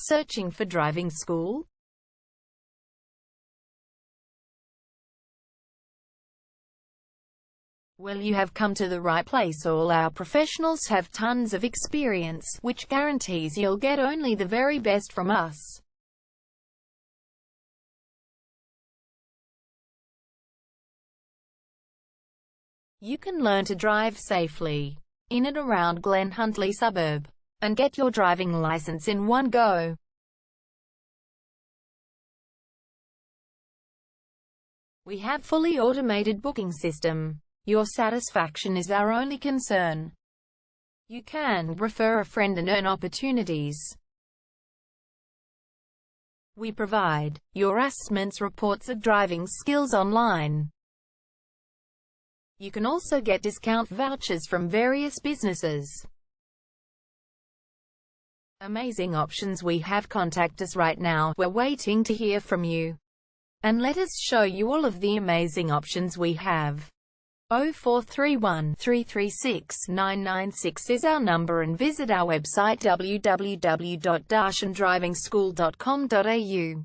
Searching for driving school? Well, you have come to the right place. All our professionals have tons of experience, which guarantees you'll get only the very best from us. You can learn to drive safely in and around Glen Huntly suburb, and get your driving license in one go. We have fully automated booking system. Your satisfaction is our only concern. You can refer a friend and earn opportunities. We provide your assessments reports of driving skills online. You can also get discount vouchers from various businesses. Amazing options we have. Contact us right now. We're waiting to hear from you. And let us show you all of the amazing options we have. 0431 336 996 is our number, and visit our website www.darshandrivingschool.com.au.